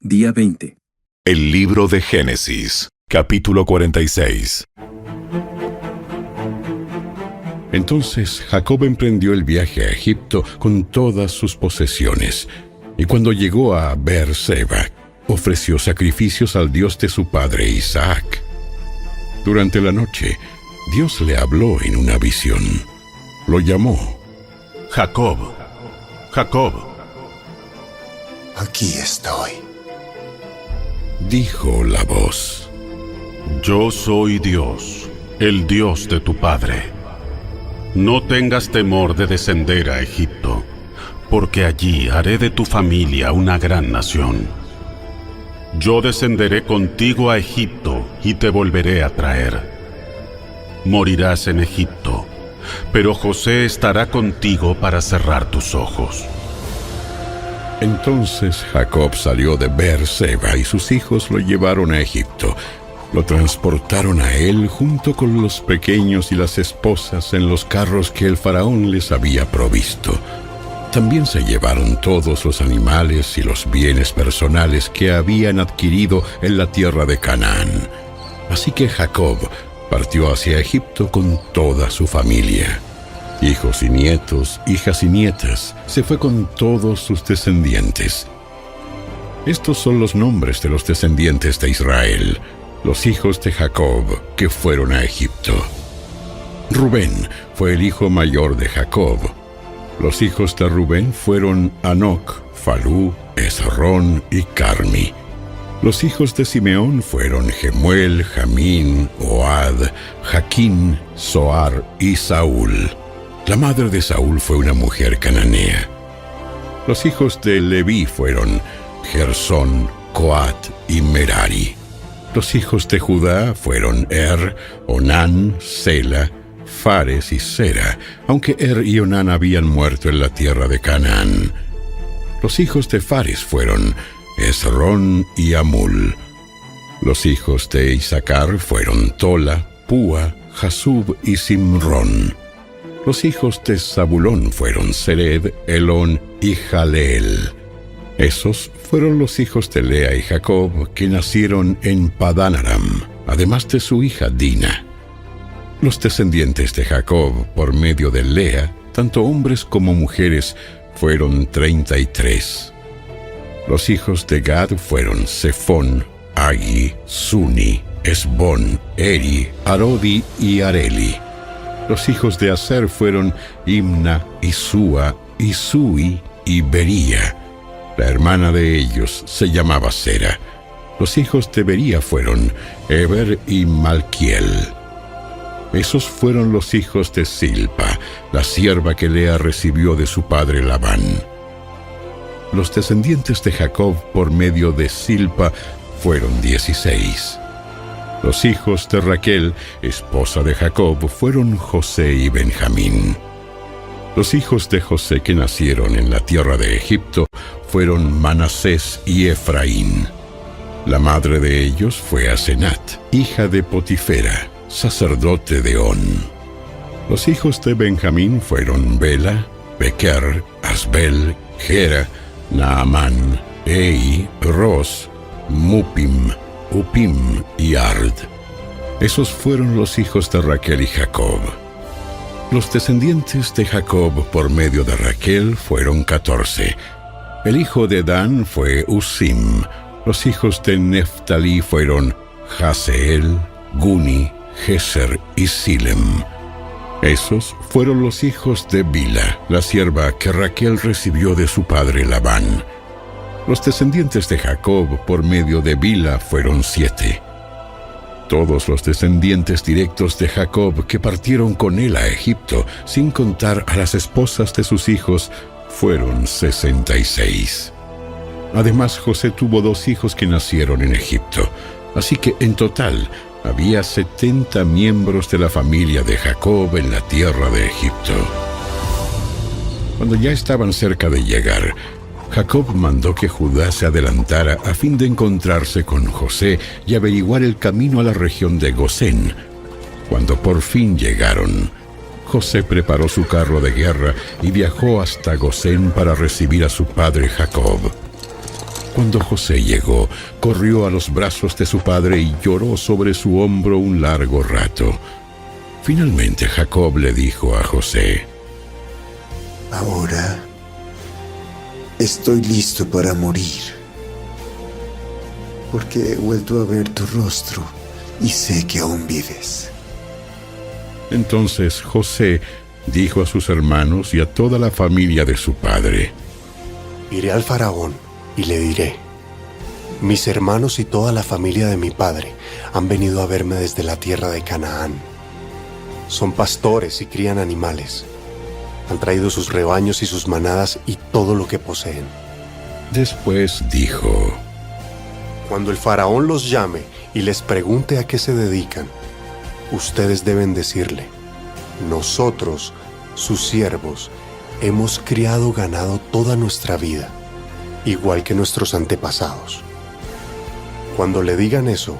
Día 20. El libro de Génesis, capítulo 46. Entonces Jacob emprendió el viaje a Egipto con todas sus posesiones, y cuando llegó a Beer-seba, ofreció sacrificios al Dios de su padre Isaac. Durante la noche, Dios le habló en una visión. Lo llamó. Jacob, Jacob. Aquí estoy. Dijo la voz. Yo soy Dios, el Dios de tu padre. No tengas temor de descender a Egipto, porque allí haré de tu familia una gran nación. Yo descenderé contigo a Egipto y te volveré a traer. Morirás en Egipto, pero José estará contigo para cerrar tus ojos. Entonces Jacob salió de Beer-seba y sus hijos lo llevaron a Egipto. Lo transportaron a él junto con los pequeños y las esposas en los carros que el faraón les había provisto. También se llevaron todos los animales y los bienes personales que habían adquirido en la tierra de Canaán. Así que Jacob partió hacia Egipto con toda su familia. Hijos y nietos, hijas y nietas, se fue con todos sus descendientes. Estos son los nombres de los descendientes de Israel, los hijos de Jacob que fueron a Egipto. Rubén fue el hijo mayor de Jacob. Los hijos de Rubén fueron Hanoc, Falú, Hezrón y Carmi. Los hijos de Simeón fueron Jemuel, Jamín, Ohad, Jaquín, Zoar y Saúl. La madre de Saúl fue una mujer cananea. Los hijos de Leví fueron Gersón, Coat y Merari. Los hijos de Judá fueron Onán, Sela, Fares y Sera, aunque y Onán habían muerto en la tierra de Canaán. Los hijos de Fares fueron Hezrón y Amul. Los hijos de Isaacar fueron Tola, Púa, Jasub y Simrón. Los hijos de Zabulón fueron Sered, Elón y Jaleel. Esos fueron los hijos de Lea y Jacob que nacieron en Padán Aram, además de su hija Dina. Los descendientes de Jacob por medio de Lea, tanto hombres como mujeres, fueron 33. Los hijos de Gad fueron Sefón, Agi, Suni, Esbón, Eri, Arodi y Areli. Los hijos de Aser fueron Imna, Isúa, Isui y Bería. La hermana de ellos se llamaba Sera. Los hijos de Bería fueron Eber y Malquiel. Esos fueron los hijos de Silpa, la sierva que Lea recibió de su padre Labán. Los descendientes de Jacob por medio de Silpa fueron 16. Los hijos de Raquel, esposa de Jacob, fueron José y Benjamín. Los hijos de José que nacieron en la tierra de Egipto fueron Manasés y Efraín. La madre de ellos fue Asenat, hija de Potifera, sacerdote de On. Los hijos de Benjamín fueron Bela, Bequer, Asbel, Gera, Naamán, Ei, Ros, Mupim, Upim y Ard. Esos fueron los hijos de Raquel y Jacob. Los descendientes de Jacob por medio de Raquel fueron 14. El hijo de Dan fue Usim. Los hijos de Neftalí fueron Jaseel, Guni, Geser y Silem. Esos fueron los hijos de Bila, la sierva que Raquel recibió de su padre Labán. Los descendientes de Jacob por medio de Bila fueron 7. Todos los descendientes directos de Jacob que partieron con él a Egipto, sin contar a las esposas de sus hijos, fueron 66. Además, José tuvo 2 hijos que nacieron en Egipto, así que en total había 70 miembros de la familia de Jacob en la tierra de Egipto. Cuando ya estaban cerca de llegar, Jacob mandó que Judá se adelantara a fin de encontrarse con José y averiguar el camino a la región de Gosén. Cuando por fin llegaron, José preparó su carro de guerra y viajó hasta Gosén para recibir a su padre Jacob. Cuando José llegó, corrió a los brazos de su padre y lloró sobre su hombro un largo rato. Finalmente Jacob le dijo a José: Ahora estoy listo para morir, porque he vuelto a ver tu rostro y sé que aún vives. Entonces José dijo a sus hermanos y a toda la familia de su padre: Iré al faraón y le diré: mis hermanos y toda la familia de mi padre han venido a verme desde la tierra de Canaán. Son pastores y crían animales. Han traído sus rebaños y sus manadas y todo lo que poseen. Después dijo: Cuando el faraón los llame y les pregunte a qué se dedican, ustedes deben decirle: nosotros, sus siervos, hemos criado ganado toda nuestra vida, igual que nuestros antepasados. Cuando le digan eso,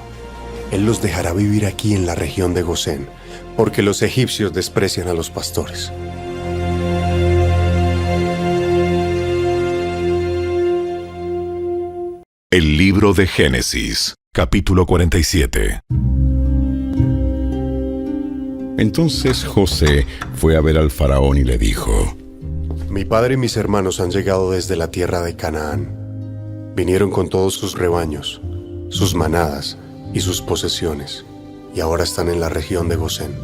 él los dejará vivir aquí en la región de Gosén, porque los egipcios desprecian a los pastores. El libro de Génesis, capítulo 47. Entonces José fue a ver al faraón y le dijo: Mi padre y mis hermanos han llegado desde la tierra de Canaán. Vinieron con todos sus rebaños, sus manadas y sus posesiones, y ahora están en la región de Gosén.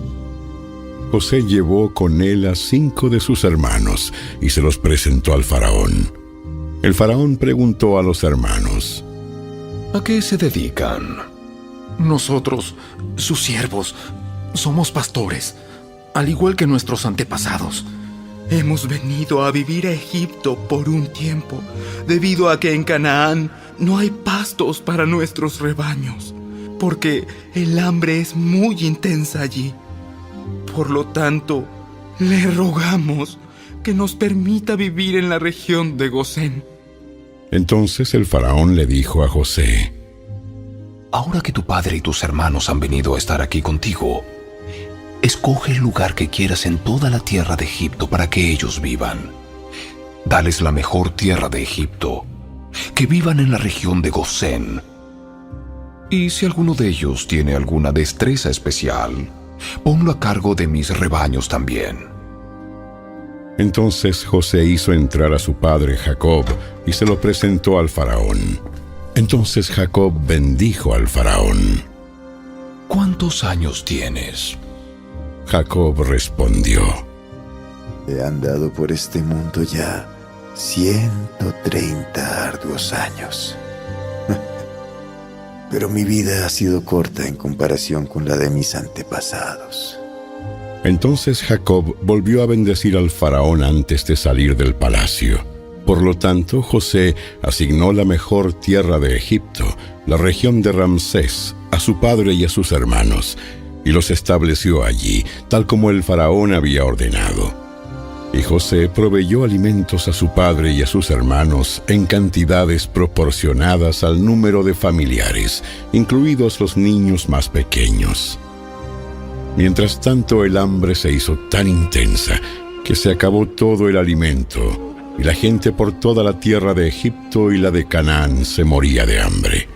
José llevó con él a 5 de sus hermanos y se los presentó al faraón. El faraón preguntó a los hermanos: ¿A qué se dedican? Nosotros, sus siervos, somos pastores, al igual que nuestros antepasados. Hemos venido a vivir a Egipto por un tiempo, debido a que en Canaán no hay pastos para nuestros rebaños, porque el hambre es muy intensa allí. Por lo tanto, le rogamos que nos permita vivir en la región de Gosén. Entonces el faraón le dijo a José: Ahora que tu padre y tus hermanos han venido a estar aquí contigo, escoge el lugar que quieras en toda la tierra de Egipto para que ellos vivan. Dales la mejor tierra de Egipto, que vivan en la región de Gosén. Y si alguno de ellos tiene alguna destreza especial, ponlo a cargo de mis rebaños también. Entonces José hizo entrar a su padre Jacob y se lo presentó al faraón. Entonces Jacob bendijo al faraón. ¿Cuántos años tienes? Jacob respondió: He andado por este mundo ya 130 arduos años. Pero mi vida ha sido corta en comparación con la de mis antepasados. Entonces Jacob volvió a bendecir al faraón antes de salir del palacio. Por lo tanto, José asignó la mejor tierra de Egipto, la región de Ramsés, a su padre y a sus hermanos, y los estableció allí, tal como el faraón había ordenado. Y José proveyó alimentos a su padre y a sus hermanos en cantidades proporcionadas al número de familiares, incluidos los niños más pequeños. Mientras tanto, el hambre se hizo tan intensa que se acabó todo el alimento, y la gente por toda la tierra de Egipto y la de Canaán se moría de hambre.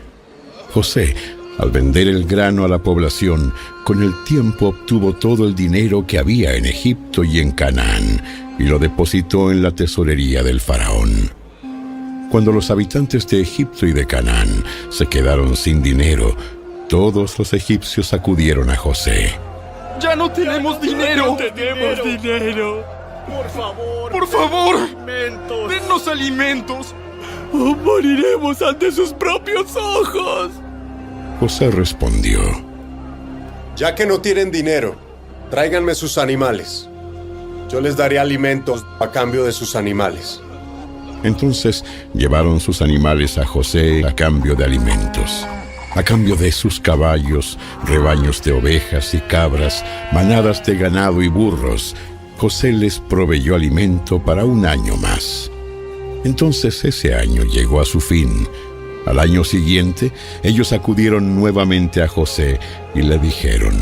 José, al vender el grano a la población, con el tiempo obtuvo todo el dinero que había en Egipto y en Canaán, y lo depositó en la tesorería del faraón. Cuando los habitantes de Egipto y de Canaán se quedaron sin dinero, todos los egipcios acudieron a José. ¡Ya no tenemos dinero! ¡Por favor! ¡Alimentos! ¡Dennos alimentos! ¡O moriremos ante sus propios ojos! José respondió: Ya que no tienen dinero, tráiganme sus animales. Yo les daré alimentos a cambio de sus animales. Entonces llevaron sus animales a José a cambio de alimentos. A cambio de sus caballos, rebaños de ovejas y cabras, manadas de ganado y burros, José les proveyó alimento para un año más. Entonces ese año llegó a su fin. Al año siguiente, ellos acudieron nuevamente a José y le dijeron: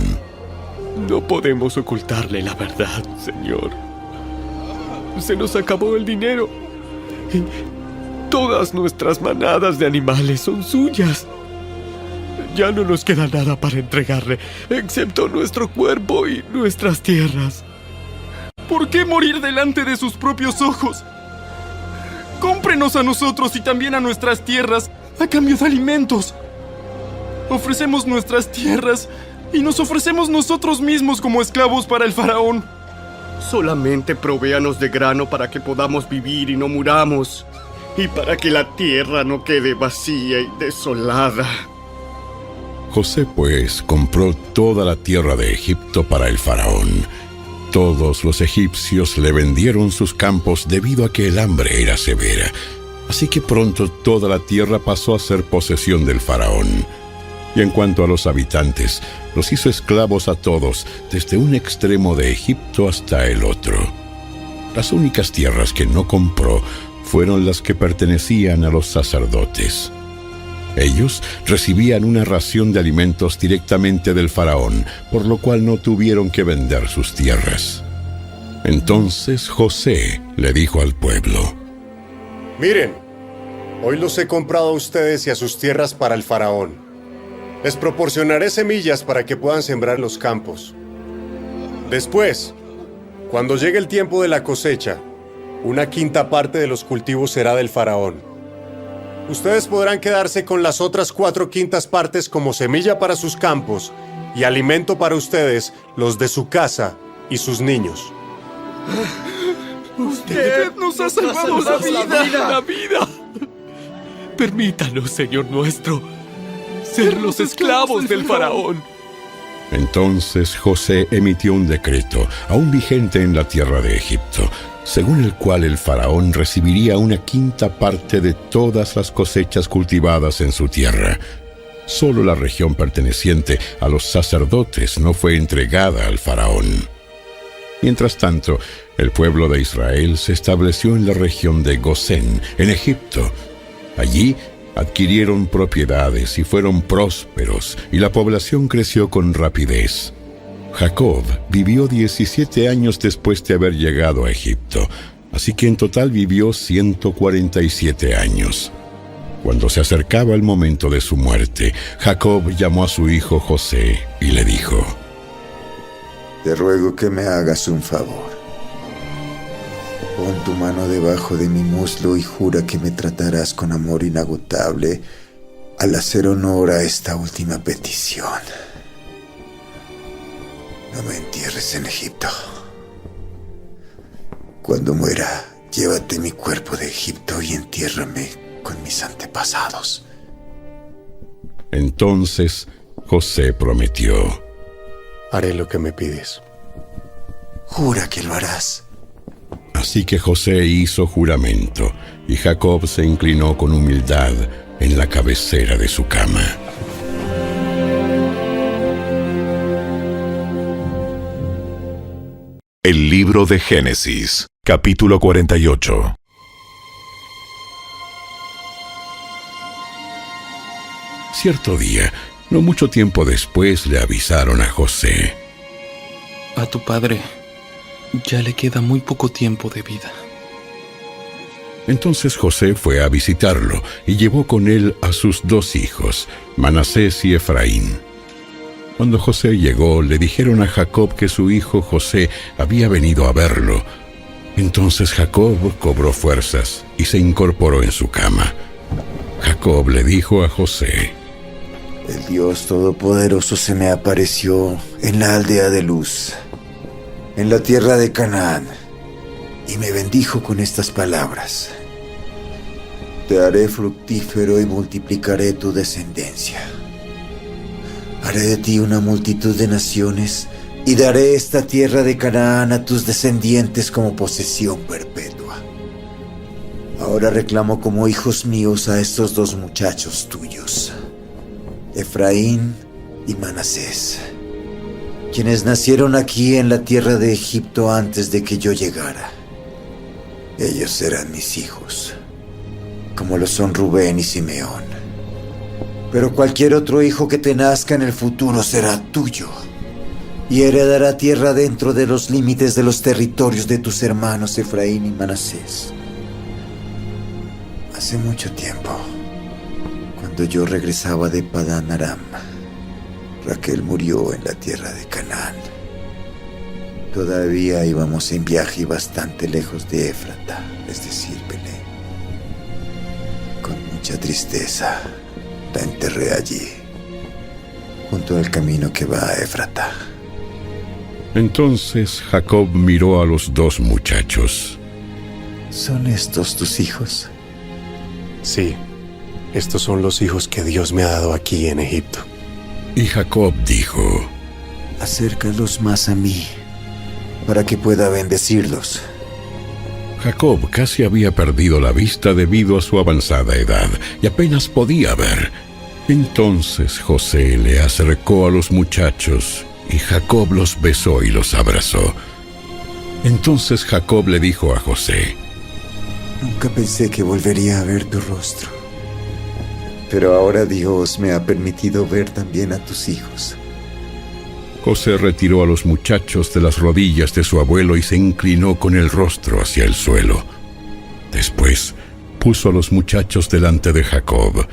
No podemos ocultarle la verdad, Señor. Se nos acabó el dinero Todas nuestras manadas de animales son suyas. Ya no nos queda nada para entregarle, excepto nuestro cuerpo y nuestras tierras. ¿Por qué morir delante de sus propios ojos? Cómprenos a nosotros y también a nuestras tierras a cambio de alimentos. Ofrecemos nuestras tierras y nos ofrecemos nosotros mismos como esclavos para el faraón. Solamente provéanos de grano para que podamos vivir y no muramos, y para que la tierra no quede vacía y desolada. José, pues, compró toda la tierra de Egipto para el faraón. Todos los egipcios le vendieron sus campos debido a que el hambre era severa. Así que pronto toda la tierra pasó a ser posesión del faraón. Y en cuanto a los habitantes, los hizo esclavos a todos, desde un extremo de Egipto hasta el otro. Las únicas tierras que no compró fueron las que pertenecían a los sacerdotes. Ellos recibían una ración de alimentos directamente del faraón, por lo cual no tuvieron que vender sus tierras. Entonces José le dijo al pueblo: Miren, hoy los he comprado a ustedes y a sus tierras para el faraón. Les proporcionaré semillas para que puedan sembrar los campos. Después, cuando llegue el tiempo de la cosecha, 1/5 parte de los cultivos será del faraón. Ustedes podrán quedarse con las otras 4/5 partes como semilla para sus campos y alimento para ustedes, los de su casa y sus niños. Usted nos ha salvado la vida. Permítanos, Señor nuestro, ser los esclavos del faraón. Entonces José emitió un decreto, aún vigente en la tierra de Egipto, según el cual el faraón recibiría 1/5 parte de todas las cosechas cultivadas en su tierra. Solo la región perteneciente a los sacerdotes no fue entregada al faraón. Mientras tanto, el pueblo de Israel se estableció en la región de Gosén, en Egipto. Allí adquirieron propiedades y fueron prósperos, y la población creció con rapidez. Jacob vivió 17 años después de haber llegado a Egipto, así que en total vivió 147 años. Cuando se acercaba el momento de su muerte, Jacob llamó a su hijo José y le dijo: Te ruego que me hagas un favor. Pon tu mano debajo de mi muslo y jura que me tratarás con amor inagotable al hacer honor a esta última petición. No me entierres en Egipto. Cuando muera, llévate mi cuerpo de Egipto y entiérrame con mis antepasados. Entonces José prometió: Haré lo que me pides. Jura que lo harás. Así que José hizo juramento, y Jacob se inclinó con humildad en la cabecera de su cama. El libro de Génesis, capítulo 48. Cierto día, no mucho tiempo después, le avisaron a José: A tu padre ya le queda muy poco tiempo de vida. Entonces José fue a visitarlo y llevó con él a sus 2 hijos, Manasés y Efraín. Cuando José llegó, le dijeron a Jacob que su hijo José había venido a verlo. Entonces Jacob cobró fuerzas y se incorporó en su cama. Jacob le dijo a José: El Dios Todopoderoso se me apareció en la aldea de Luz, en la tierra de Canaán, y me bendijo con estas palabras: Te haré fructífero y multiplicaré tu descendencia. Haré de ti una multitud de naciones y daré esta tierra de Canaán a tus descendientes como posesión perpetua. Ahora reclamo como hijos míos a estos 2 muchachos tuyos, Efraín y Manasés, quienes nacieron aquí en la tierra de Egipto antes de que yo llegara. Ellos serán mis hijos, como lo son Rubén y Simeón. Pero cualquier otro hijo que te nazca en el futuro será tuyo, y heredará tierra dentro de los límites de los territorios de tus hermanos Efraín y Manasés. Hace mucho tiempo, cuando yo regresaba de Padán Aram, Raquel murió en la tierra de Canaán. Todavía íbamos en viaje bastante lejos de Éfrata, es decir, Belén. Con mucha tristeza, la enterré allí, junto al camino que va a Éfrata. Entonces Jacob miró a los dos muchachos. ¿Son estos tus hijos? Sí, estos son los hijos que Dios me ha dado aquí en Egipto. Y Jacob dijo: Acércalos más a mí, para que pueda bendecirlos. Jacob casi había perdido la vista debido a su avanzada edad y apenas podía ver. Entonces José le acercó a los muchachos y Jacob los besó y los abrazó. Entonces Jacob le dijo a José: Nunca pensé que volvería a ver tu rostro, pero ahora Dios me ha permitido ver también a tus hijos. José retiró a los muchachos de las rodillas de su abuelo y se inclinó con el rostro hacia el suelo. Después puso a los muchachos delante de Jacob.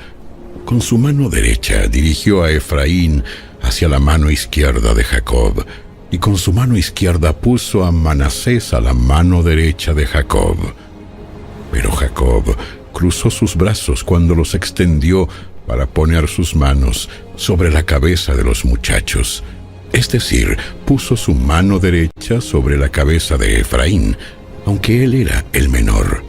Con su mano derecha dirigió a Efraín hacia la mano izquierda de Jacob, y con su mano izquierda puso a Manasés a la mano derecha de Jacob. Pero Jacob cruzó sus brazos cuando los extendió para poner sus manos sobre la cabeza de los muchachos. Es decir, puso su mano derecha sobre la cabeza de Efraín, aunque él era el menor,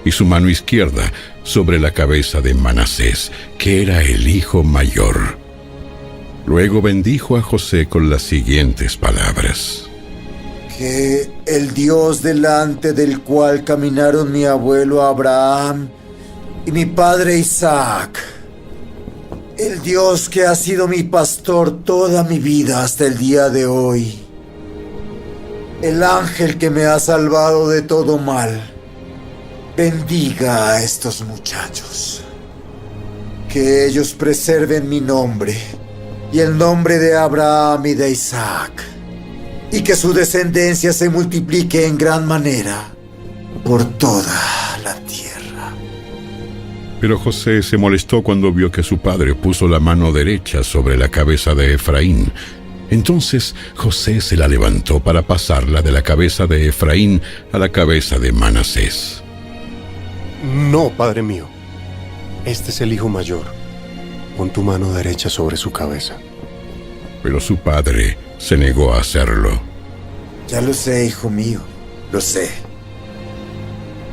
y su mano izquierda sobre la cabeza de Manasés, que era el hijo mayor. Luego bendijo a José con las siguientes palabras: Que el Dios delante del cual caminaron mi abuelo Abraham y mi padre Isaac, el Dios que ha sido mi pastor toda mi vida hasta el día de hoy, el ángel que me ha salvado de todo mal, bendiga a estos muchachos. Que ellos preserven mi nombre y el nombre de Abraham y de Isaac, y que su descendencia se multiplique en gran manera por toda la tierra. Pero José se molestó cuando vio que su padre puso la mano derecha sobre la cabeza de Efraín. Entonces José se la levantó para pasarla de la cabeza de Efraín a la cabeza de Manasés. No, padre mío. Este es el hijo mayor. Pon tu mano derecha sobre su cabeza. Pero su padre se negó a hacerlo. Ya lo sé, hijo mío, lo sé.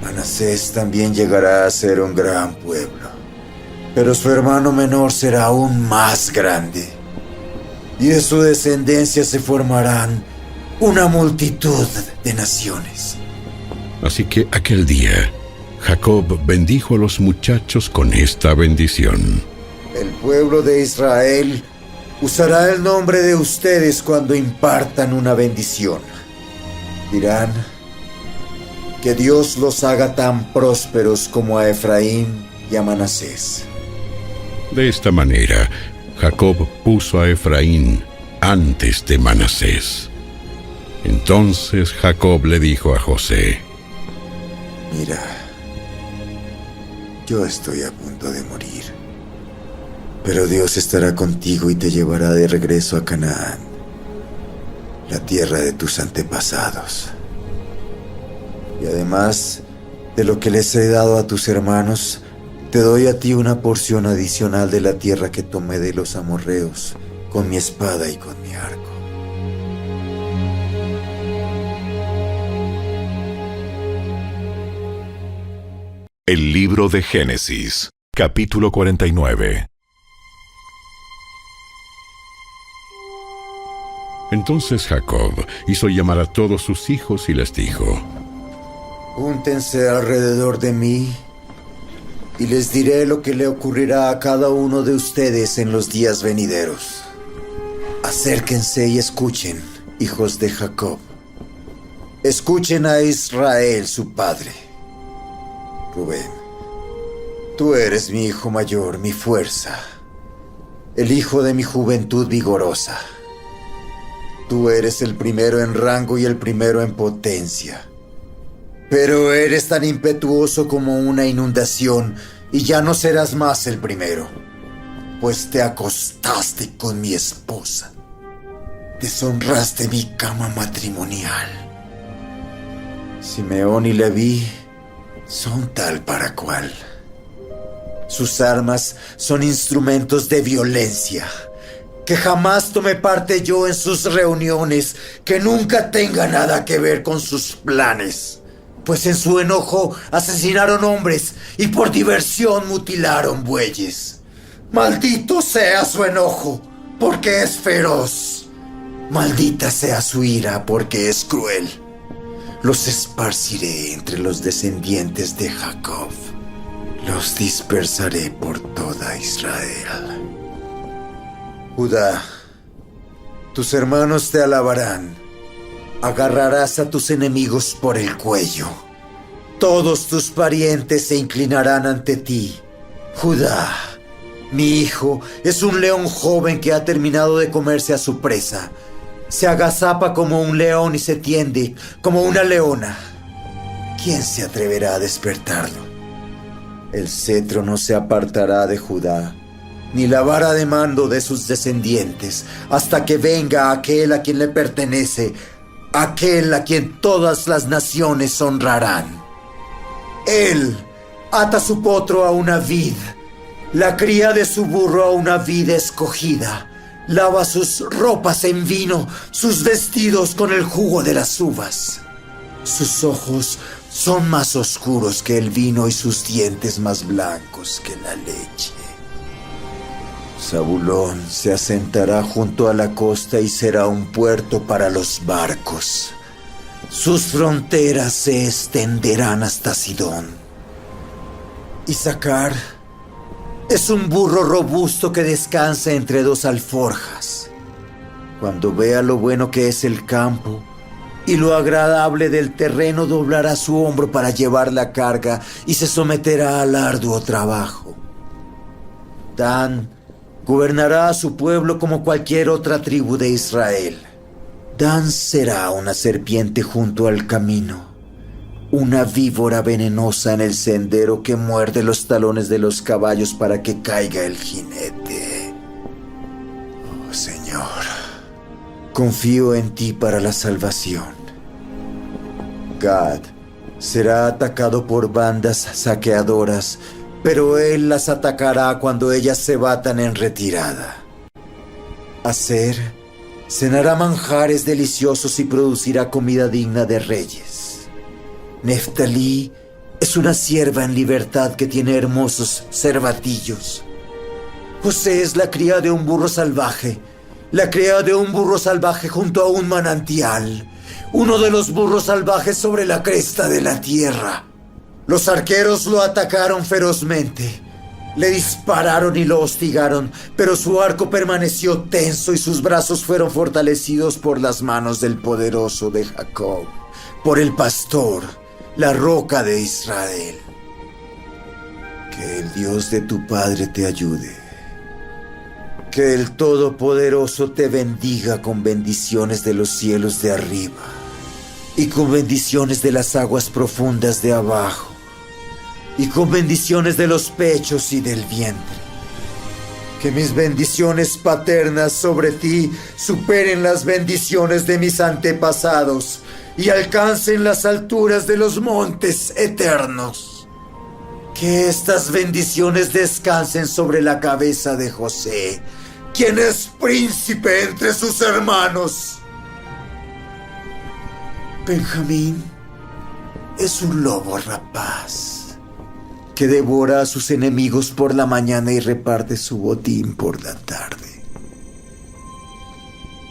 Manasés también llegará a ser un gran pueblo, pero su hermano menor será aún más grande, y de su descendencia se formarán una multitud de naciones. Así que aquel día, Jacob bendijo a los muchachos con esta bendición: El pueblo de Israel usará el nombre de ustedes cuando impartan una bendición. Dirán: que Dios los haga tan prósperos como a Efraín y a Manasés. De esta manera, Jacob puso a Efraín antes de Manasés. Entonces Jacob le dijo a José: Mira, yo estoy a punto de morir, pero Dios estará contigo y te llevará de regreso a Canaán, la tierra de tus antepasados. Y además de lo que les he dado a tus hermanos, te doy a ti una porción adicional de la tierra que tomé de los amorreos, con mi espada y con mi arco. El libro de Génesis, capítulo 49. Entonces Jacob hizo llamar a todos sus hijos y les dijo: Júntense alrededor de mí, y les diré lo que le ocurrirá a cada uno de ustedes en los días venideros. Acérquense y escuchen, hijos de Jacob. Escuchen a Israel, su padre. Rubén, tú eres mi hijo mayor, mi fuerza, el hijo de mi juventud vigorosa. Tú eres el primero en rango y el primero en potencia. Pero eres tan impetuoso como una inundación y ya no serás más el primero, pues te acostaste con mi esposa. Deshonraste mi cama matrimonial. Simeón y Leví son tal para cual. Sus armas son instrumentos de violencia. Que jamás tome parte yo en sus reuniones, que nunca tenga nada que ver con sus planes. Pues en su enojo asesinaron hombres y por diversión mutilaron bueyes. Maldito sea su enojo, porque es feroz. Maldita sea su ira, porque es cruel. Los esparciré entre los descendientes de Jacob. Los dispersaré por toda Israel. Judá, tus hermanos te alabarán. Agarrarás a tus enemigos por el cuello. Todos tus parientes se inclinarán ante ti. Judá, mi hijo es un león joven que ha terminado de comerse a su presa. Se agazapa como un león y se tiende como una leona. ¿Quién se atreverá a despertarlo? El cetro no se apartará de Judá, ni la vara de mando de sus descendientes, hasta que venga aquel a quien le pertenece, aquel a quien todas las naciones honrarán. Él ata su potro a una vid, la cría de su burro a una vid escogida, lava sus ropas en vino, sus vestidos con el jugo de las uvas. Sus ojos son más oscuros que el vino y sus dientes más blancos que la leche. Zabulón se asentará junto a la costa y será un puerto para los barcos. Sus fronteras se extenderán hasta Sidón. Isaacar es un burro robusto que descansa entre dos alforjas. Cuando vea lo bueno que es el campo y lo agradable del terreno, doblará su hombro para llevar la carga y se someterá al arduo trabajo. Dan gobernará a su pueblo como cualquier otra tribu de Israel. Dan será una serpiente junto al camino, una víbora venenosa en el sendero que muerde los talones de los caballos para que caiga el jinete. Oh Señor, confío en ti para la salvación. Gad será atacado por bandas saqueadoras, pero él las atacará cuando ellas se batan en retirada. Aser cenará manjares deliciosos y producirá comida digna de reyes. Neftalí es una sierva en libertad que tiene hermosos cervatillos. José es la cría de un burro salvaje, la cría de un burro salvaje junto a un manantial, uno de los burros salvajes sobre la cresta de la tierra. Los arqueros lo atacaron ferozmente. Le dispararon y lo hostigaron, pero su arco permaneció tenso y sus brazos fueron fortalecidos por las manos del poderoso de Jacob, por el pastor, la roca de Israel. Que el Dios de tu padre te ayude. Que el Todopoderoso te bendiga con bendiciones de los cielos de arriba y con bendiciones de las aguas profundas de abajo, y con bendiciones de los pechos y del vientre. Que mis bendiciones paternas sobre ti superen las bendiciones de mis antepasados y alcancen las alturas de los montes eternos. Que estas bendiciones descansen sobre la cabeza de José, quien es príncipe entre sus hermanos. Benjamín es un lobo rapaz que devora a sus enemigos por la mañana y reparte su botín por la tarde.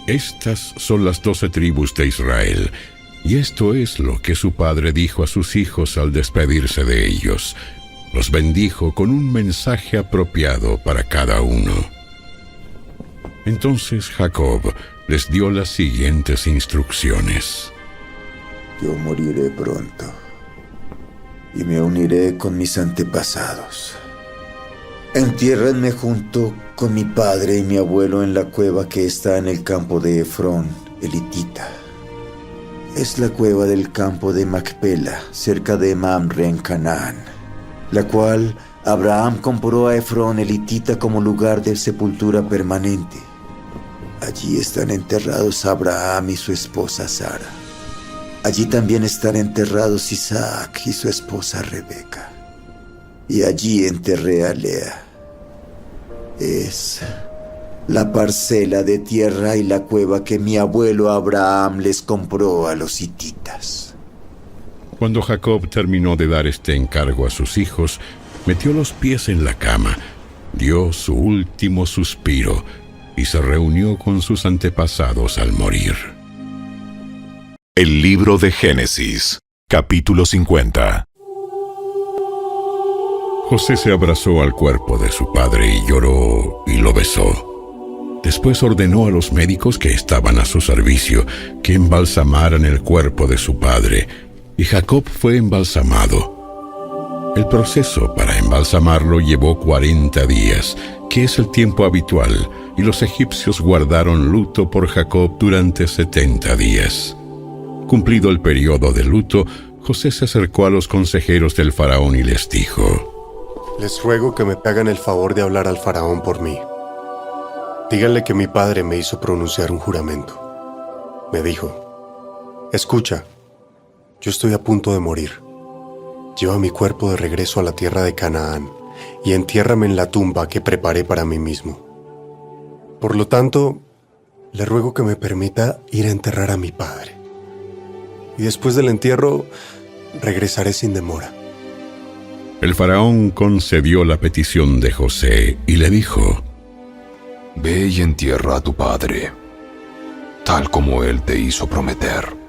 Estas son las 12 tribus de Israel, y esto es lo que su padre dijo a sus hijos al despedirse de ellos. Los bendijo con un mensaje apropiado para cada uno. Entonces Jacob les dio las siguientes instrucciones. Yo moriré pronto y me uniré con mis antepasados. Entiérrenme junto con mi padre y mi abuelo en la cueva que está en el campo de Efrón, el hitita. es la cueva del campo de Macpela, cerca de Mamre en Canaán, la cual Abraham compró a Efrón el hitita como lugar de sepultura permanente. Allí están enterrados Abraham y su esposa Sara. Allí también están enterrados Isaac y su esposa Rebeca. Y allí enterré a Lea. Es la parcela de tierra y la cueva que mi abuelo Abraham les compró a los hititas. Cuando Jacob terminó de dar este encargo a sus hijos, metió los pies en la cama, dio su último suspiro y se reunió con sus antepasados al morir. El libro de Génesis, capítulo 50. José se abrazó al cuerpo de su padre y lloró y lo besó. Después ordenó a los médicos que estaban a su servicio que embalsamaran el cuerpo de su padre, y Jacob fue embalsamado. El proceso para embalsamarlo llevó 40 días, que es el tiempo habitual, y los egipcios guardaron luto por Jacob durante 70 días. Cumplido el periodo de luto, José se acercó a los consejeros del faraón y les dijo: Les ruego que me hagan el favor de hablar al faraón por mí. Díganle que mi padre me hizo pronunciar un juramento. Me dijo: escucha, yo estoy a punto de morir. Lleva mi cuerpo de regreso a la tierra de Canaán y entiérrame en la tumba que preparé para mí mismo. Por lo tanto, le ruego que me permita ir a enterrar a mi padre. Y después del entierro, regresaré sin demora. El faraón concedió la petición de José y le dijo: Ve y entierra a tu padre, tal como él te hizo prometer.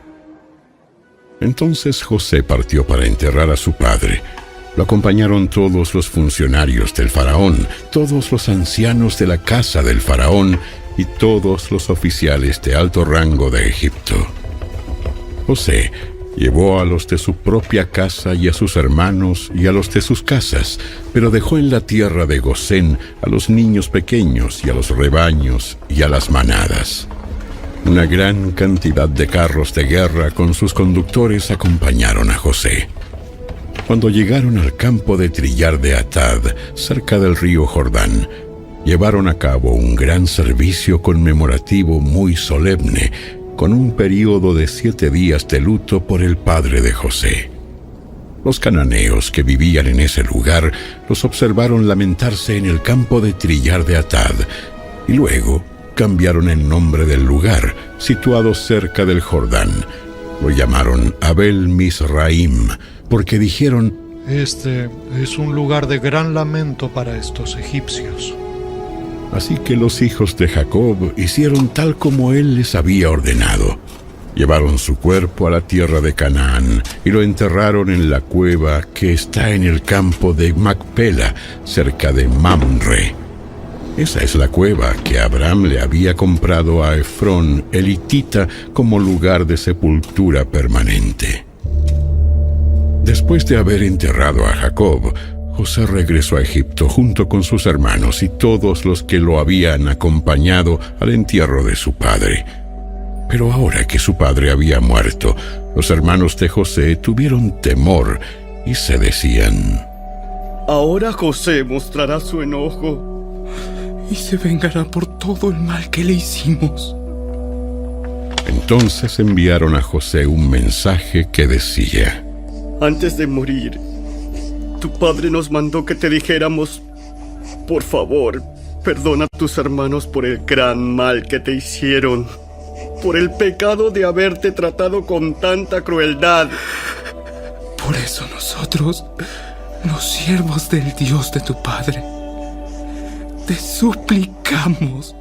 Entonces José partió para enterrar a su padre. Lo acompañaron todos los funcionarios del faraón, todos los ancianos de la casa del faraón y todos los oficiales de alto rango de Egipto. José llevó a los de su propia casa y a sus hermanos y a los de sus casas, pero dejó en la tierra de Gosén a los niños pequeños y a los rebaños y a las manadas. Una gran cantidad de carros de guerra con sus conductores acompañaron a José. Cuando llegaron al campo de trillar de Atad, cerca del río Jordán, llevaron a cabo un gran servicio conmemorativo muy solemne, con un período de 7 días de luto por el padre de José. Los cananeos que vivían en ese lugar los observaron lamentarse en el campo de trillar de Atad, y luego cambiaron el nombre del lugar, situado cerca del Jordán. Lo llamaron Abel Mizraim, porque dijeron: Este es un lugar de gran lamento para estos egipcios. Así que los hijos de Jacob hicieron tal como él les había ordenado. Llevaron su cuerpo a la tierra de Canaán y lo enterraron en la cueva que está en el campo de Macpela, cerca de Mamre. Esa es la cueva que Abraham le había comprado a Efrón el hitita como lugar de sepultura permanente. Después de haber enterrado a Jacob, José regresó a Egipto junto con sus hermanos y todos los que lo habían acompañado al entierro de su padre. Pero ahora que su padre había muerto, los hermanos de José tuvieron temor y se decían: Ahora José mostrará su enojo y se vengará por todo el mal que le hicimos. Entonces enviaron a José un mensaje que decía: Antes de morir, tu padre nos mandó que te dijéramos: por favor, perdona a tus hermanos por el gran mal que te hicieron, por el pecado de haberte tratado con tanta crueldad. Por eso nosotros, los siervos del Dios de tu padre, te suplicamos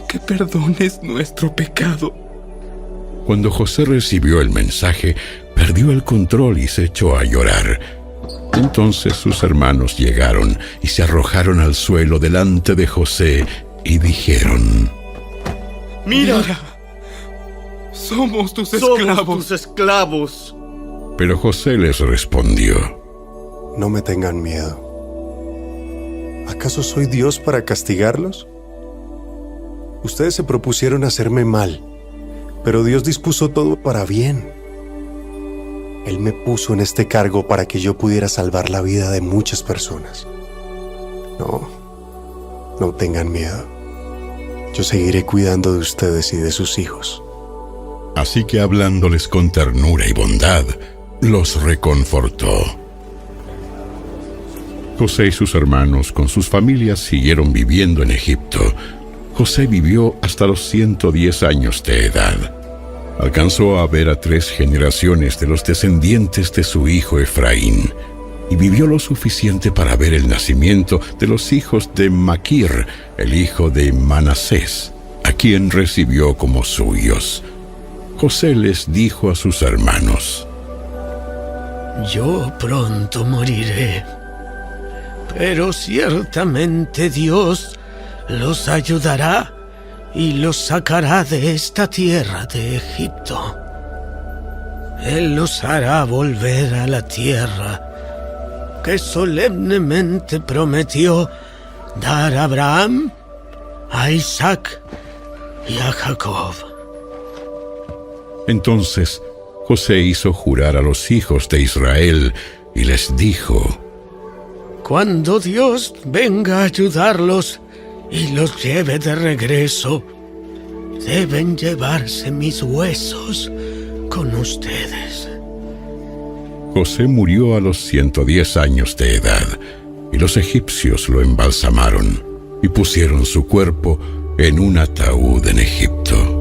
que perdones nuestro pecado. Cuando José recibió el mensaje, perdió el control y se echó a llorar. Entonces sus hermanos llegaron y se arrojaron al suelo delante de José y dijeron: ¡Mira! Somos tus esclavos. Pero José les respondió: No me tengan miedo. ¿Acaso soy Dios para castigarlos? Ustedes se propusieron hacerme mal, pero Dios dispuso todo para bien, Él me puso en este cargo para que yo pudiera salvar la vida de muchas personas. No tengan miedo. Yo seguiré cuidando de ustedes y de sus hijos. Así que hablándoles con ternura y bondad, los reconfortó. José y sus hermanos con sus familias siguieron viviendo en Egipto. José vivió hasta los 110 años de edad. Alcanzó a ver a 3 generaciones de los descendientes de su hijo Efraín, y vivió lo suficiente para ver el nacimiento de los hijos de Maquir, el hijo de Manasés, a quien recibió como suyos. José les dijo a sus hermanos: Yo pronto moriré, pero ciertamente Dios los ayudará y los sacará de esta tierra de Egipto. Él los hará volver a la tierra que solemnemente prometió dar a Abraham, a Isaac y a Jacob. Entonces José hizo jurar a los hijos de Israel y les dijo: Cuando Dios venga a ayudarlos y los lleve de regreso, deben llevarse mis huesos con ustedes. José murió a los 110 años de edad, y los egipcios lo embalsamaron y pusieron su cuerpo en un ataúd en Egipto.